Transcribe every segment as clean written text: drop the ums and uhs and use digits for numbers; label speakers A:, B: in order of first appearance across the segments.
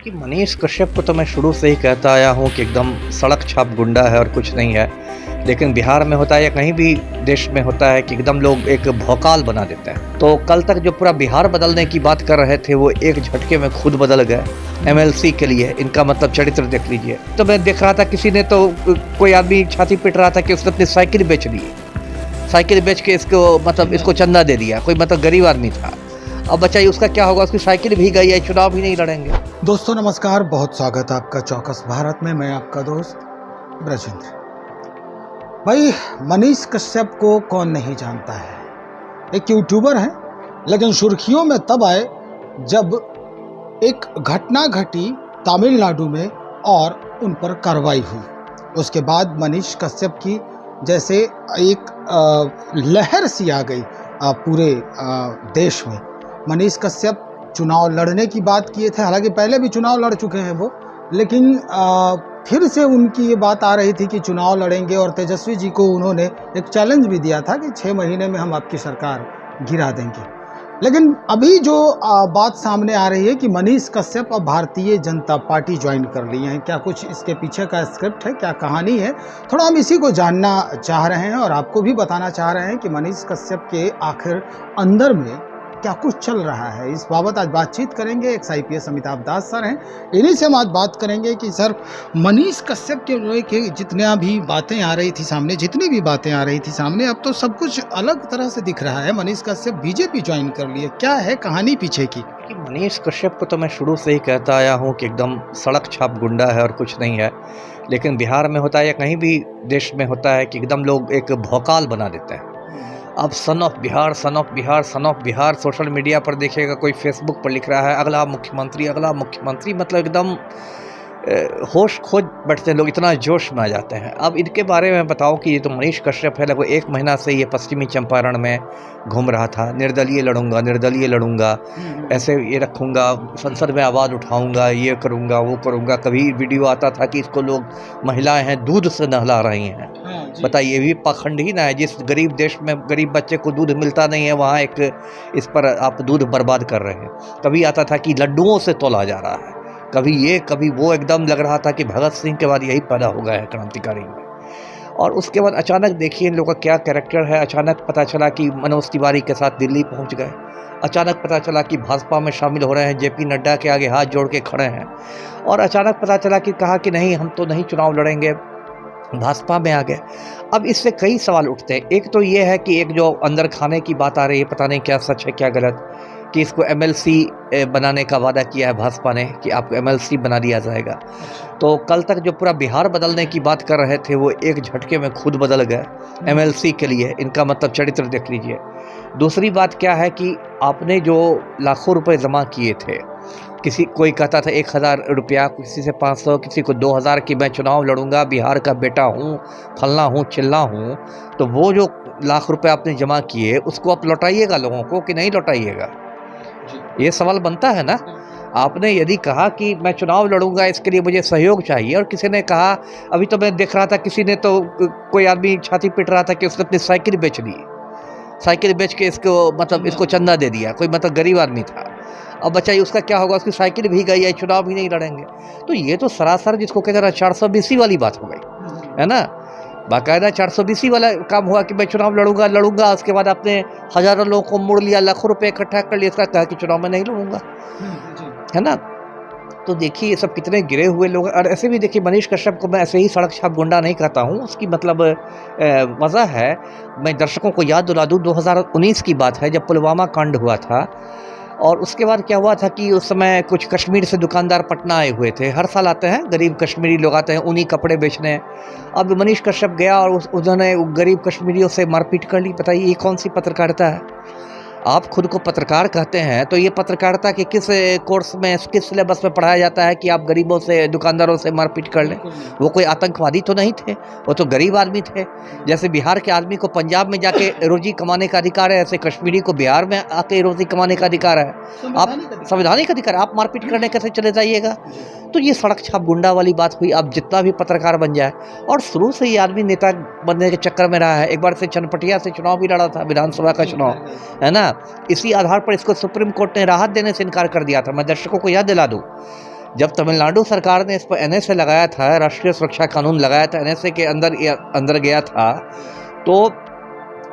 A: कि मनीष कश्यप को तो मैं शुरू से ही कहता आया हूँ कि एकदम सड़क छाप गुंडा है और कुछ नहीं है। लेकिन बिहार में होता है या कहीं भी देश में होता है कि एकदम लोग एक भौकाल बना देते हैं। तो कल तक जो पूरा बिहार बदलने की बात कर रहे थे वो एक झटके में खुद बदल गए एमएलसी के लिए। इनका मतलब चरित्र देख लीजिए। तो मैं देख रहा था किसी ने तो कोई आदमी छाती पीट रहा था कि उसने अपनी साइकिल बेच ली, साइकिल बेच के इसको मतलब इसको चंदा दे दिया। कोई मतलब गरीब आदमी था। अब बताइए उसका क्या होगा, उसकी साइकिल भी गई है, चुनाव भी नहीं लड़ेंगे।
B: दोस्तों नमस्कार, बहुत स्वागत है आपका चौकस भारत में। मैं आपका दोस्त ब्रजेंद्र। भाई, मनीष कश्यप को कौन नहीं जानता है। एक यूट्यूबर है, लेकिन सुर्खियों में तब आए जब एक घटना घटी तमिलनाडु में और उन पर कार्रवाई हुई। उसके बाद मनीष कश्यप की जैसे एक लहर सी आ गई पूरे देश में। मनीष कश्यप चुनाव लड़ने की बात किए थे, हालांकि पहले भी चुनाव लड़ चुके हैं वो, लेकिन फिर से उनकी ये बात आ रही थी कि चुनाव लड़ेंगे। और तेजस्वी जी को उन्होंने एक चैलेंज भी दिया था कि 6 महीने में हम आपकी सरकार गिरा देंगे। लेकिन अभी जो बात सामने आ रही है कि मनीष कश्यप अब भारतीय जनता पार्टी ज्वाइन कर ली है। क्या कुछ इसके पीछे का स्क्रिप्ट है, क्या कहानी है, थोड़ा हम इसी को जानना चाह रहे हैं और आपको भी बताना चाह रहे हैं कि मनीष कश्यप के आखिर अंदर में क्या कुछ चल रहा है। इस बाबत आज बातचीत करेंगे। एक IPS अमिताभ दास सर हैं, इन्हीं से हम आज बात करेंगे कि सर मनीष कश्यप के जितने भी बातें आ रही थी सामने, जितनी भी बातें आ रही थी सामने, अब तो सब कुछ अलग तरह से दिख रहा है। मनीष कश्यप बीजेपी ज्वाइन कर लिए, क्या है कहानी पीछे की?
A: कि मनीष कश्यप को तो मैं शुरू से ही कहता आया हूँ कि एकदम सड़क छाप गुंडा है और कुछ नहीं है। लेकिन बिहार में होता है या कहीं भी देश में होता है कि एकदम लोग एक भौकाल बना देते हैं। अब son of Bihar, son of Bihar, son of Bihar social media पर देखिएगा, कोई फेसबुक पर लिख रहा है अगला मुख्यमंत्री, अगला मुख्यमंत्री। मतलब एकदम होश खोज बैठते हैं लोग, इतना जोश में आ जाते हैं। अब इनके बारे में बताओ कि ये तो मनीष कश्यप है, लगभग 1 महीना से ये पश्चिमी चंपारण में घूम रहा था। निर्दलीय लड़ूंगा, निर्दलीय लड़ूंगा, ऐसे ये रखूंगा, संसद में आवाज़ उठाऊंगा, ये करूंगा, वो करूंगा। कभी वीडियो आता था कि इसको लोग महिलाएं हैं दूध से नहला रही हैं। बताइए, ये भी पाखंड ही ना है। जिस गरीब देश में गरीब बच्चे को दूध मिलता नहीं है, वहाँ एक इस पर आप दूध बर्बाद कर रहे हैं। कभी आता था कि लड्डुओं से तोला जा रहा है, कभी ये कभी वो। एकदम लग रहा था कि भगत सिंह के बाद यही पैदा हो गया है क्रांतिकारी में। और उसके बाद अचानक देखिए इन लोगों का क्या कैरेक्टर है। अचानक पता चला कि मनोज तिवारी के साथ दिल्ली पहुंच गए। अचानक पता चला कि भाजपा में शामिल हो रहे हैं, JP नड्डा के आगे हाथ जोड़ के खड़े हैं। और अचानक पता चला कि कहा कि नहीं, हम तो नहीं चुनाव लड़ेंगे, भाजपा में आ गए। अब इससे कई सवाल उठते हैं। एक तो ये है कि एक जो अंदर खाने की बात आ रही है, पता नहीं क्या सच है क्या गलत, कि इसको MLC बनाने का वादा किया है भाजपा ने कि आपको MLC बना दिया जाएगा। तो कल तक जो पूरा बिहार बदलने की बात कर रहे थे वो एक झटके में खुद बदल गए MLC के लिए। इनका मतलब चरित्र देख लीजिए। दूसरी बात क्या है कि आपने जो लाखों रुपए जमा किए थे, कोई कहता था 1000 रुपया, किसी से 500, किसी को 2000 की मैं चुनाव लड़ूंगा, बिहार का बेटा हूँ, फलना हूँ, चिल्ला हूँ। तो वो जो लाख रुपए आपने जमा किए उसको आप लौटाइएगा लोगों को कि नहीं लौटाइएगा? ये सवाल बनता है ना। आपने यदि कहा कि मैं चुनाव लड़ूंगा, इसके लिए मुझे सहयोग चाहिए, और किसी ने कहा, अभी तो मैं देख रहा था किसी ने तो कोई आदमी छाती पीट रहा था कि उसने अपनी साइकिल बेच ली, साइकिल बेच के इसको मतलब इसको चंदा दे दिया। कोई मतलब गरीब आदमी था। अब बताइए उसका क्या होगा, उसकी साइकिल भी गई है, चुनाव भी नहीं लड़ेंगे। तो ये तो सरासर जिसको कहते हैं 420 वाली बात हो गई है ना। बाकायदा 420 वाला काम हुआ कि मैं चुनाव लड़ूंगा। उसके बाद आपने हजारों लोगों को मोड़ लिया, लाखों रुपए इकट्ठा कर लिया, इसका कहा कि चुनाव में नहीं लड़ूंगा, है ना। तो देखिए ये सब कितने गिरे हुए लोग। और ऐसे भी देखिए मनीष कश्यप को मैं ऐसे ही सड़क छाप गुंडा नहीं कहता हूँ। उसकी मतलब वजह है, मैं दर्शकों को याद दिला दूँ, 2019 की बात है जब पुलवामा कांड हुआ था। और उसके बाद क्या हुआ था कि उस समय कुछ कश्मीर से दुकानदार पटना आए हुए थे। हर साल आते हैं, गरीब कश्मीरी लोग आते हैं ऊनी कपड़े बेचने। अब मनीष कश्यप गया और उन्होंने गरीब कश्मीरियों से मारपीट कर ली। बताइए ये कौन सी पत्रकारिता है? आप खुद को पत्रकार कहते हैं, तो ये पत्रकारिता के किस कोर्स में, किस सिलेबस में पढ़ाया जाता है कि आप गरीबों से, दुकानदारों से मारपीट कर लें? वो कोई आतंकवादी तो नहीं थे, वो तो गरीब आदमी थे। जैसे बिहार के आदमी को पंजाब में जाके रोजी कमाने का अधिकार है, ऐसे कश्मीरी को बिहार में आके रोजी कमाने का अधिकार है। आप संवैधानिक अधिकार, आप मारपीट करने कैसे चले जाइएगा? तो ये सड़क छाप गुंडा वाली बात हुई। अब जितना भी पत्रकार बन जाए, और शुरू से ये आदमी नेता बनने के चक्कर में रहा है। एक बार से चनपटिया से चुनाव भी लड़ा था, विधानसभा का चुनाव, है ना। इसी आधार पर इसको सुप्रीम कोर्ट ने राहत देने से इनकार कर दिया था। मैं दर्शकों को याद दिला दूं जब तमिलनाडु सरकार ने इस पर एनएसए लगाया था, राष्ट्रीय सुरक्षा कानून लगाया था, एनएसए के अंदर गया था, तो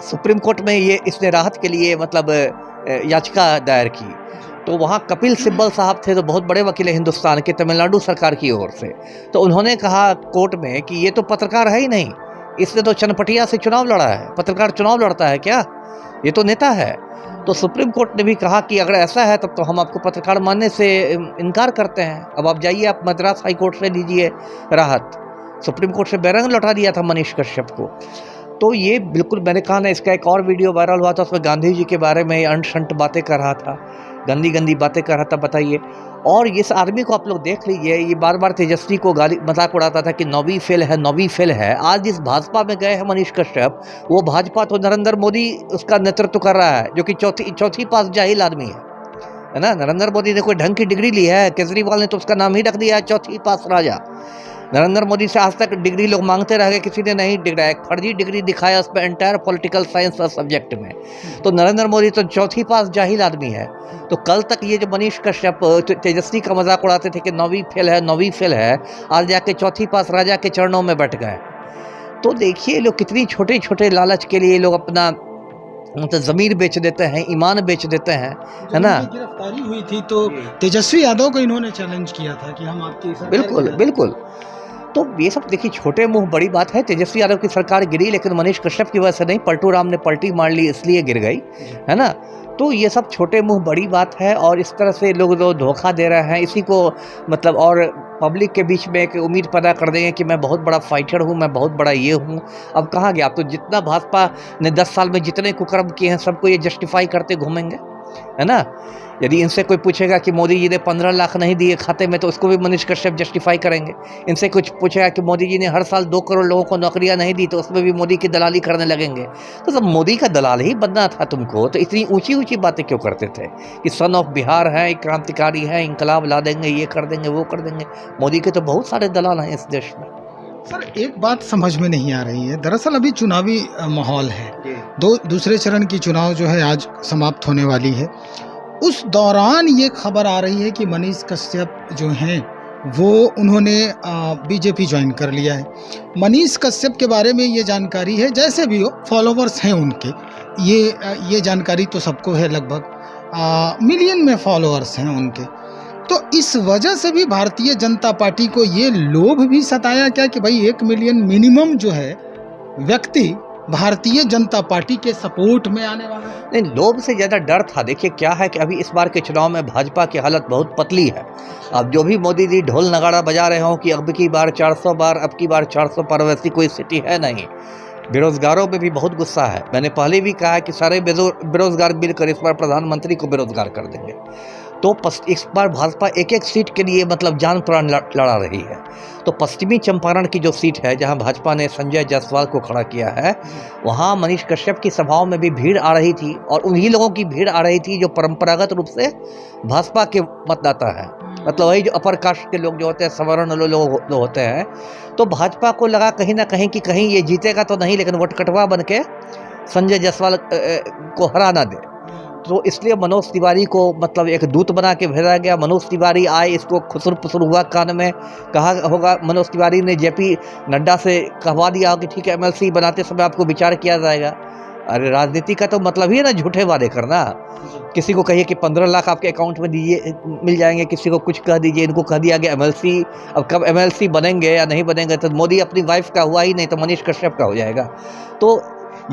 A: सुप्रीम कोर्ट में ये इसने राहत के लिए मतलब याचिका दायर की। तो वहाँ कपिल सिब्बल साहब थे, तो बहुत बड़े वकील हैं हिंदुस्तान के, तमिलनाडु सरकार की ओर से। तो उन्होंने कहा कोर्ट में कि ये तो पत्रकार है ही नहीं, इसने तो चनपटिया से चुनाव लड़ा है। पत्रकार चुनाव लड़ता है क्या? ये तो नेता है। तो सुप्रीम कोर्ट ने भी कहा कि अगर ऐसा है तब तो हम आपको पत्रकार मानने से इनकार करते हैं। अब आप जाइए, आप मद्रास हाई कोर्ट से लीजिए राहत। सुप्रीम कोर्ट से बेरंग लौटा दिया था मनीष कश्यप को। तो ये बिल्कुल, मैंने कहा ना, इसका एक और वीडियो वायरल हुआ था, उसमें गांधी जी के बारे में अंट शंट बातें कर रहा था, गंदी गंदी बातें कर रहा था, बताइए। और इस आदमी को आप लोग देख लीजिए, ये बार बार तेजस्वी को गाली मजाक उड़ाता था कि नौवीं फेल है, नौवीं फेल है। आज जिस भाजपा में गए हैं मनीष कश्यप, वो भाजपा तो नरेंद्र मोदी उसका नेतृत्व कर रहा है, जो कि चौथी पास जाहिल आदमी है ना। नरेंद्र मोदी ने कोई ढंग की डिग्री ली है? केजरीवाल ने तो उसका नाम ही रख दिया है चौथी पास राजा। नरेंद्र मोदी से आज तक डिग्री लोग मांगते रह गए, किसी ने नहीं दिखाया। एक फर्जी डिग्री दिखाया उस पर एंटायर पॉलिटिकल साइंस सब्जेक्ट में। तो नरेंद्र मोदी तो चौथी पास जाहिल आदमी है। तो कल तक ये जो मनीष कश्यप तेजस्वी का मजाक उड़ाते थे कि नौवीं फेल है, नौवीं फेल है, आज जाके चौथी पास राजा के चरणों में बैठ गए। तो देखिए लोग कितनी छोटे छोटे लालच के लिए लोग अपना मतलब ज़मीर बेच देते हैं, ईमान बेच देते हैं, है ना।
B: गिरफ्तारी हुई थी तो तेजस्वी यादव को इन्होंने चैलेंज किया था कि हम आपकी सरकार
A: बिल्कुल बिल्कुल। तो ये सब देखिए छोटे मुंह बड़ी बात है। तेजस्वी यादव की सरकार गिरी, लेकिन मनीष कश्यप की वजह से नहीं, पलटू राम ने पलटी मार ली इसलिए गिर गई, है ना। तो ये सब छोटे मुंह बड़ी बात है, और इस तरह से लोग धोखा दे रहे हैं इसी को, मतलब, और पब्लिक के बीच में एक उम्मीद पैदा कर देंगे कि मैं बहुत बड़ा फाइटर हूँ, मैं बहुत बड़ा ये हूँ। अब कहाँ गया? आप तो जितना भाजपा ने 10 साल में जितने कुकर्म किए हैं सबको ये जस्टिफाई करते घूमेंगे, है ना। यदि इनसे कोई पूछेगा कि मोदी जी ने 15 लाख नहीं दिए खाते में, तो उसको भी मनीष कश्यप जस्टिफाई करेंगे। इनसे कुछ पूछेगा कि मोदी जी ने हर साल 2 करोड़ लोगों को नौकरियां नहीं दी, तो उसमें भी मोदी की दलाली करने लगेंगे। तो सब मोदी का दलाल ही बनना था तुमको, तो इतनी ऊंची ऊंची बातें क्यों करते थे कि सन ऑफ बिहार है, क्रांतिकारी है, इंकलाब ला देंगे, ये कर देंगे, वो कर देंगे। मोदी के तो बहुत सारे दलाल हैं इस देश में।
B: सर, एक बात समझ में नहीं आ रही है। दरअसल अभी चुनावी माहौल है, दूसरे चरण की चुनाव जो है आज समाप्त होने वाली है। उस दौरान ये खबर आ रही है कि मनीष कश्यप जो हैं वो उन्होंने बीजेपी ज्वाइन कर लिया है। मनीष कश्यप के बारे में ये जानकारी है, जैसे भी हो फॉलोवर्स हैं उनके, ये जानकारी तो सबको है, लगभग मिलियन में फॉलोअर्स हैं उनके। तो इस वजह से भी भारतीय जनता पार्टी को ये लोभ भी सताया क्या कि भाई 1 मिलियन मिनिमम जो है व्यक्ति भारतीय जनता पार्टी के सपोर्ट में आने वाला है?
A: नहीं, लोभ से ज़्यादा डर था। देखिए क्या है कि अभी इस बार के चुनाव में भाजपा की हालत बहुत पतली है। अब जो भी मोदी जी ढोल नगाड़ा बजा रहे हों कि अब की बार 400 बार, अब की बार 400 पार, वैसी कोई स्थिति है नहीं। बेरोजगारों में भी बहुत गुस्सा है। मैंने पहले भी कहा है कि सारे बेरोजगार मिलकर इस बार प्रधानमंत्री को बेरोजगार कर देंगे। तो इस बार भाजपा एक एक सीट के लिए मतलब जान प्राण लड़ा रही है। तो पश्चिमी चंपारण की जो सीट है जहां भाजपा ने संजय जायसवाल को खड़ा किया है, वहां मनीष कश्यप की सभाओं में भी भीड़ आ रही थी, और उन्हीं लोगों की भीड़ आ रही थी जो परंपरागत रूप से भाजपा के मतदाता है, मतलब वही जो अपर कास्ट के लोग जो होते हैं, सवर्ण लोग होते हैं। तो भाजपा को लगा कहीं ना कहीं कि कहीं ये जीतेगा तो नहीं, लेकिन वोटकटवा बन के संजय जायसवाल को हरा ना दे। तो इसलिए मनोज तिवारी को मतलब एक दूत बना के भेजा गया। मनोज तिवारी आए, इसको खुसर पुसर हुआ कान में, कहा होगा मनोज तिवारी ने जेपी नड्डा से कहवा दिया कि ठीक है एमएलसी बनाते समय आपको विचार किया जाएगा। अरे राजनीति का तो मतलब ही है ना झूठे वादे करना। किसी को कहिए कि 15 लाख आपके अकाउंट में दीजिए, मिल जाएंगे, किसी को कुछ कह दीजिए। इनको कह दिया गया एमएलसी। अब कब एमएलसी बनेंगे या नहीं बनेंगे, तो मोदी अपनी वाइफ का हुआ ही नहीं तो मनीष कश्यप का हो जाएगा। तो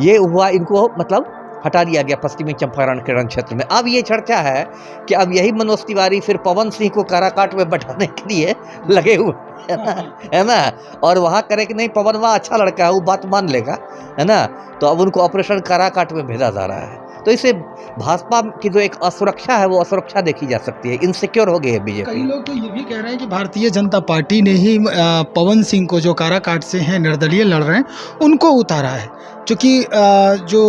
A: ये हुआ, इनको मतलब हटा दिया गया पश्चिमी चंपारण के रण क्षेत्र में। अब ये चर्चा है कि अब यही मनोज तिवारी फिर पवन सिंह को काराकाट में बैठाने के लिए लगे हुए है ना। और वहाँ करे कि नहीं पवन वहाँ अच्छा लड़का है, वो बात मान लेगा, है ना। तो अब उनको ऑपरेशन काराकाट में भेजा जा रहा है। तो इसे भाजपा की जो एक असुरक्षा है वो असुरक्षा देखी जा सकती है, इनसिक्योर हो गई है बीजेपी।
B: कई लोग तो ये भी कह रहे हैं कि भारतीय जनता पार्टी ने ही पवन सिंह को, जो काराकाट से हैं, निर्दलीय लड़ रहे हैं, उनको उतारा है। क्योंकि जो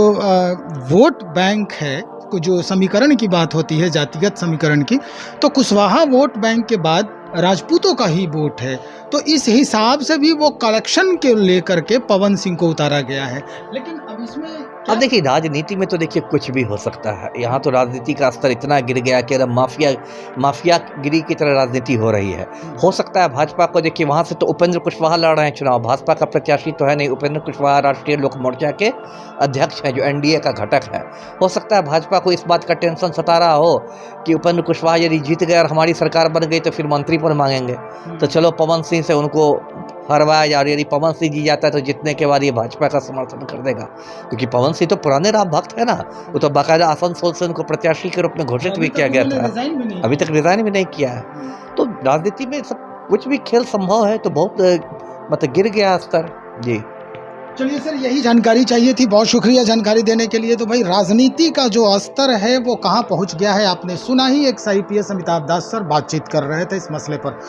B: वोट बैंक है, जो समीकरण की बात होती है जातिगत समीकरण की, तो कुशवाहा वोट बैंक के बाद राजपूतों का ही वोट है। तो इस हिसाब से भी वो कलेक्शन के लेकर के पवन सिंह को उतारा गया है। लेकिन अब इसमें
A: अब देखिए राजनीति में तो देखिए कुछ भी हो सकता है। यहाँ तो राजनीति का स्तर इतना गिर गया कि अब माफियागिरी की तरह राजनीति हो रही है। हो सकता है भाजपा को देखिए वहाँ से तो उपेंद्र कुशवाहा लड़ रहे हैं चुनाव, भाजपा का प्रत्याशी तो है नहीं। उपेंद्र कुशवाहा राष्ट्रीय लोक मोर्चा के अध्यक्ष हैं जो एनडीए का घटक है। हो सकता है भाजपा को इस बात का टेंशन सता रहा हो कि उपेंद्र कुशवाहा यदि जीत गए और हमारी सरकार बन गई तो फिर मंत्री पद मांगेंगे, तो चलो पवन सिंह से उनको हरवाया जा रही। यदि पवन सिंह जी जाता है तो जीतने के बाद ये भाजपा का समर्थन कर देगा, क्योंकि पवन सिंह तो पुराने राम भक्त है ना। वो तो बाकायदा आसनसोल से उनको प्रत्याशी के रूप में घोषित भी किया गया था, अभी तक रिजाइन भी नहीं किया है। तो राजनीति में सब कुछ भी खेल संभव है, तो बहुत मतलब गिर गया स्तर जी।
B: चलिए सर, यही जानकारी चाहिए थी, बहुत शुक्रिया जानकारी देने के लिए। तो भाई राजनीति का जो स्तर है वो कहाँ पहुँच गया है आपने सुना ही। एक IPS अमिताभ दास सर बातचीत कर रहे थे इस मसले पर।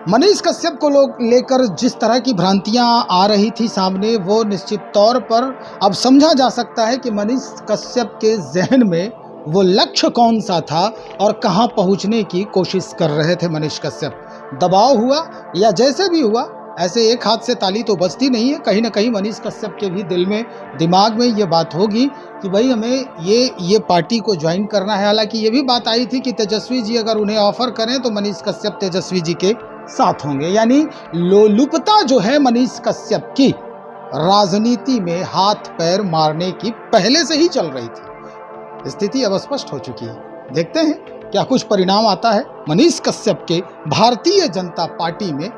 B: मनीष कश्यप को लोग लेकर जिस तरह की भ्रांतियां आ रही थी सामने, वो निश्चित तौर पर अब समझा जा सकता है कि मनीष कश्यप के जहन में वो लक्ष्य कौन सा था और कहाँ पहुँचने की कोशिश कर रहे थे मनीष कश्यप। दबाव हुआ या जैसे भी हुआ, ऐसे एक हाथ से ताली तो बजती नहीं है। कहीं ना कहीं मनीष कश्यप के भी दिल में दिमाग में ये बात होगी कि भाई हमें ये पार्टी को ज्वाइन करना है। हालांकि ये भी बात आई थी कि तेजस्वी जी अगर उन्हें ऑफर करें तो मनीष कश्यप तेजस्वी जी के साथ होंगे। यानी लोलुपता जो है मनीष कश्यप की राजनीति में हाथ पैर मारने की पहले से ही चल रही थी। स्थिति अब स्पष्ट हो चुकी है। देखते हैं क्या कुछ परिणाम आता है मनीष कश्यप के भारतीय जनता पार्टी में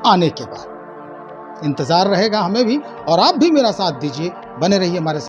B: आने के बाद। इंतजार रहेगा हमें भी, और आप भी मेरा साथ दीजिए, बने रहिए हमारे साथ।